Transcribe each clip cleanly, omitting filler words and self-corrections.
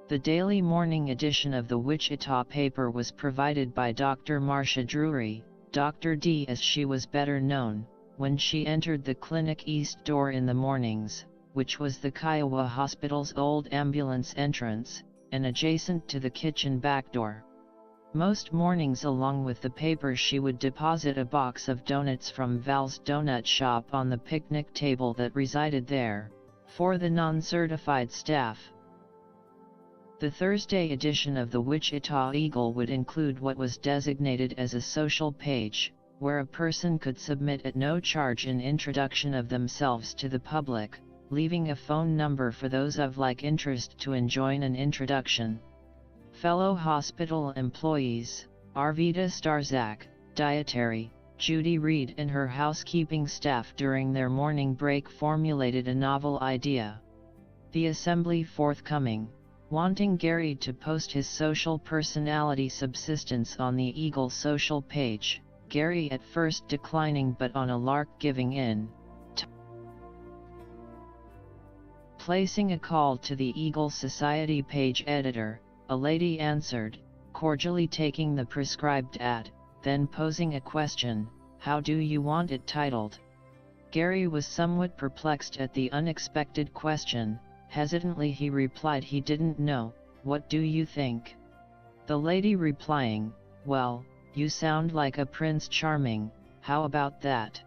The daily morning edition of the Wichita paper was provided by Dr. Marcia Drury, Dr. D as she was better known, when she entered the clinic east door in the mornings, which was the Kiowa Hospital's old ambulance entrance, and adjacent to the kitchen back door. Most mornings along with the paper she would deposit a box of donuts from Val's Donut Shop on the picnic table that resided there, for the non-certified staff. The Thursday edition of the Wichita Eagle would include what was designated as a social page, where a person could submit at no charge an introduction of themselves to the public, leaving a phone number for those of like interest to enjoin an introduction. Fellow hospital employees, Arvita Starzak, dietary, Judy Reed and her housekeeping staff during their morning break formulated a novel idea. The assembly forthcoming, wanting Gary to post his social personality subsistence on the Eagle social page, Gary at first declining but on a lark giving in. Placing a call to the Eagle Society page editor, a lady answered, cordially taking the prescribed ad, then posing a question, "How do you want it titled?" Gary was somewhat perplexed at the unexpected question. Hesitantly he replied he didn't know. "What do you think?" The lady replying, "Well, you sound like a Prince Charming, how about that?"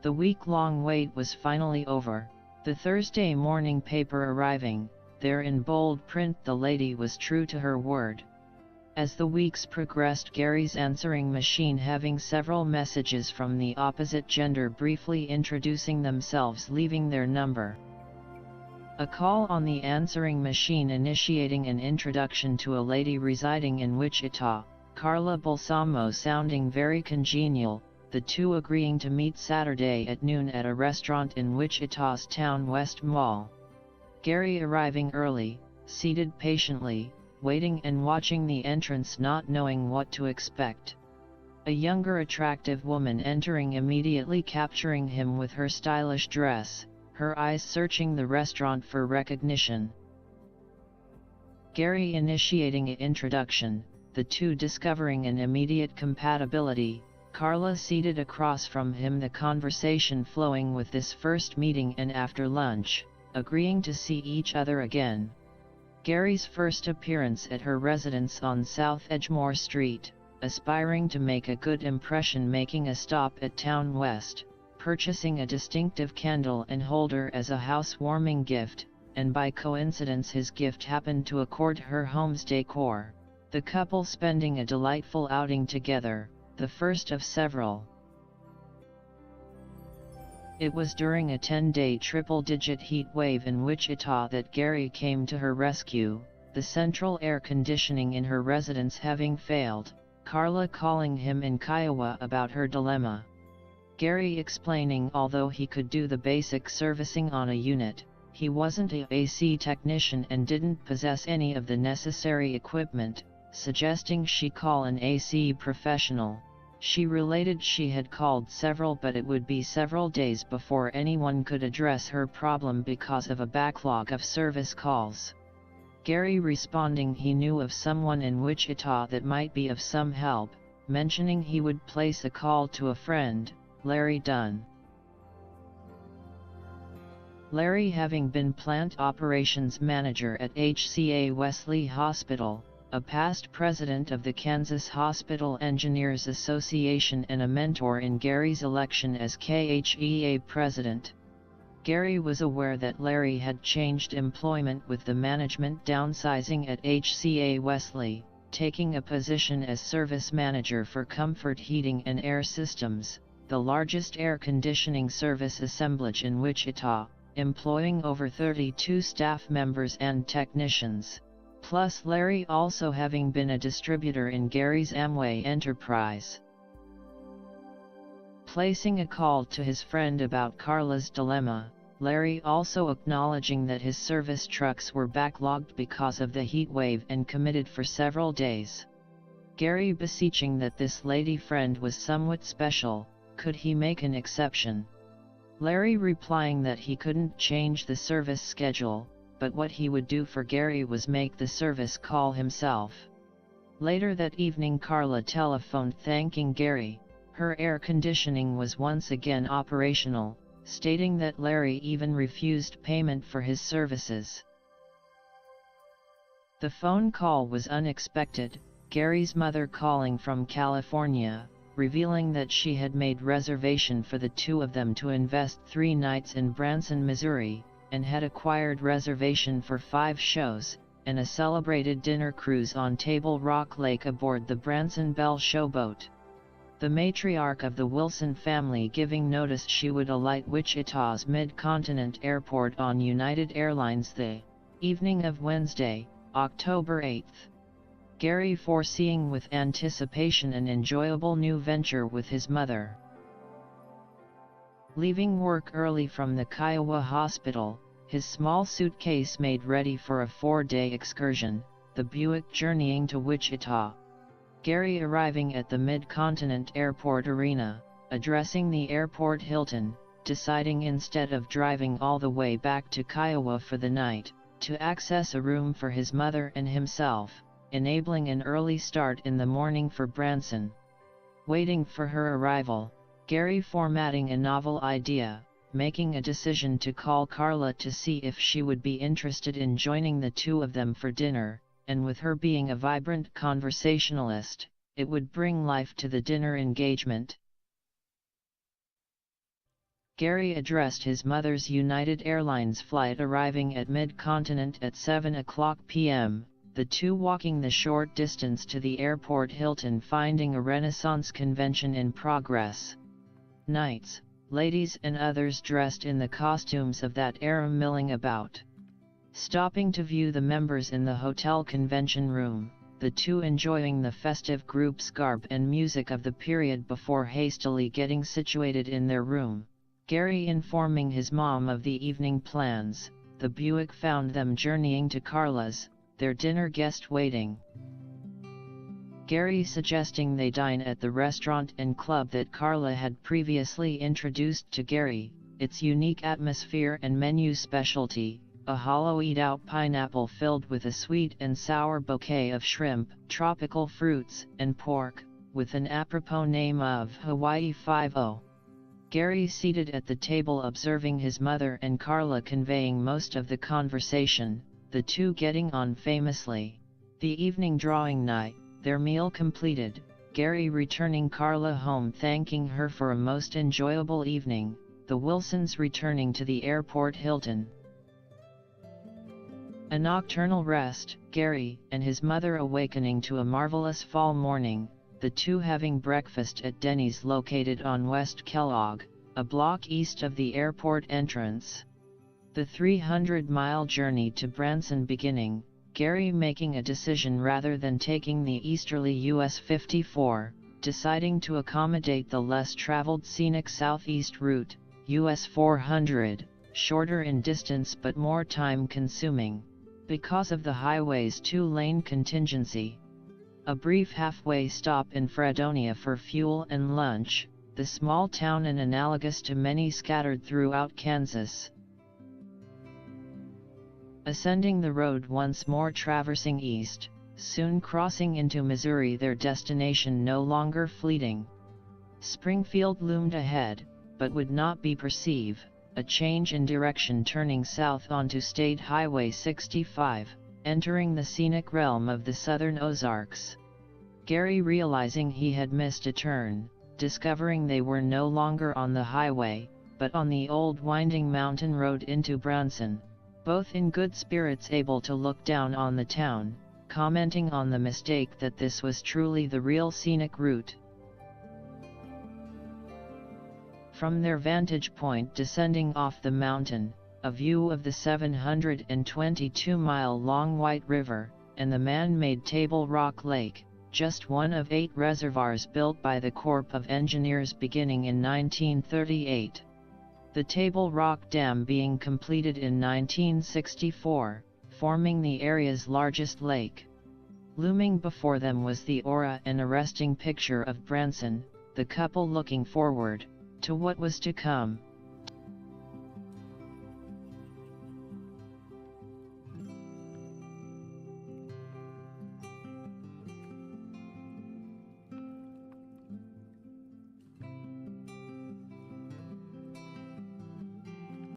The week-long wait was finally over, the Thursday morning paper arriving. There in bold print the lady was true to her word. As the weeks progressed, Gary's answering machine having several messages from the opposite gender briefly introducing themselves leaving their number. A call on the answering machine initiating an introduction to a lady residing in Wichita, Carla Balsamo sounding very congenial, the two agreeing to meet Saturday at noon at a restaurant in Wichita's Town West Mall. Gary arriving early, seated patiently, waiting and watching the entrance not knowing what to expect. A younger attractive woman entering immediately capturing him with her stylish dress, her eyes searching the restaurant for recognition. Gary initiating an introduction, the two discovering an immediate compatibility, Carla seated across from him, the conversation flowing with this first meeting, and after lunch, agreeing to see each other again. Gary's first appearance at her residence on South Edgemore Street, aspiring to make a good impression, making a stop at Town West, purchasing a distinctive candle and holder as a housewarming gift, and by coincidence his gift happened to accord her home's decor. The couple spending a delightful outing together, the first of several. It was during a 10-day triple-digit heat wave in Wichita that Gary came to her rescue, the central air conditioning in her residence having failed, Carla calling him in Kiowa about her dilemma. Gary explaining although he could do the basic servicing on a unit, he wasn't an AC technician and didn't possess any of the necessary equipment, suggesting she call an AC professional. She related she had called several but it would be several days before anyone could address her problem because of a backlog of service calls. Gary responding he knew of someone in Wichita that might be of some help, mentioning he would place a call to a friend, Larry Dunn. Larry having been plant operations manager at HCA Wesley Hospital, a past president of the Kansas Hospital Engineers Association and a mentor in Gary's election as KHEA president. Gary was aware that Larry had changed employment with the management downsizing at HCA Wesley, taking a position as service manager for Comfort Heating and Air Systems, the largest air conditioning service assemblage in Wichita, employing over 32 staff members and technicians. Plus Larry also having been a distributor in Gary's Amway enterprise. Placing a call to his friend about Carla's dilemma, Larry also acknowledging that his service trucks were backlogged because of the heat wave and committed for several days. Gary beseeching that this lady friend was somewhat special, could he make an exception? Larry replying that he couldn't change the service schedule, but what he would do for Gary was make the service call himself. Later that evening, Carla telephoned thanking Gary. Her air conditioning was once again operational, stating that Larry even refused payment for his services. The phone call was unexpected, Gary's mother calling from California, revealing that she had made reservation for the two of them to invest 3 nights in Branson, Missouri, and had acquired reservation for 5 shows, and a celebrated dinner cruise on Table Rock Lake aboard the Branson Belle showboat. The matriarch of the Wilson family giving notice she would alight Wichita's Mid-Continent Airport on United Airlines the evening of Wednesday, October 8. Gary foreseeing with anticipation an enjoyable new venture with his mother. Leaving work early from the Kiowa hospital, his small suitcase made ready for a 4-day excursion, the Buick journeying to Wichita. Gary arriving at the Mid-Continent Airport Arena, addressing the airport Hilton, deciding instead of driving all the way back to Kiowa for the night, to access a room for his mother and himself, enabling an early start in the morning for Branson. Waiting for her arrival, Gary formatting a novel idea, making a decision to call Carla to see if she would be interested in joining the two of them for dinner, and with her being a vibrant conversationalist, it would bring life to the dinner engagement. Gary addressed his mother's United Airlines flight arriving at Mid-Continent at 7:00 p.m., the two walking the short distance to the airport Hilton finding a Renaissance convention in progress. Knights, ladies and others dressed in the costumes of that era milling about. Stopping to view the members in the hotel convention room, the two enjoying the festive group's garb and music of the period before hastily getting situated in their room. Gary informing his mom of the evening plans, the Buick found them journeying to Carla's, their dinner guest waiting. Gary suggesting they dine at the restaurant and club that Carla had previously introduced to Gary, its unique atmosphere and menu specialty, a hollow-eat-out pineapple filled with a sweet and sour bouquet of shrimp, tropical fruits, and pork, with an apropos name of Hawaii 5-0. Gary seated at the table observing his mother and Carla conveying most of the conversation, the two getting on famously. The evening drawing nigh, their meal completed, Gary returning Carla home thanking her for a most enjoyable evening, the Wilsons returning to the airport Hilton. A nocturnal rest, Gary and his mother awakening to a marvelous fall morning, the two having breakfast at Denny's located on West Kellogg, a block east of the airport entrance. The 300-mile journey to Branson beginning, Gary making a decision rather than taking the easterly US 54, deciding to accommodate the less traveled scenic southeast route, US 400, shorter in distance but more time-consuming, because of the highway's 2-lane contingency. A brief halfway stop in Fredonia for fuel and lunch, the small town and analogous to many scattered throughout Kansas. Ascending the road once more traversing east, soon crossing into Missouri, their destination no longer fleeting. Springfield loomed ahead, but would not be perceived, a change in direction turning south onto State Highway 65, entering the scenic realm of the southern Ozarks. Gary realizing he had missed a turn, discovering they were no longer on the highway, but on the old winding mountain road into Branson, both in good spirits able to look down on the town, commenting on the mistake that this was truly the real scenic route. From their vantage point descending off the mountain, a view of the 722-mile-long White River, and the man-made Table Rock Lake, just one of 8 reservoirs built by the Corps of Engineers beginning in 1938. The Table Rock Dam being completed in 1964, forming the area's largest lake. Looming before them was the aura and arresting picture of Branson, the couple looking forward to what was to come.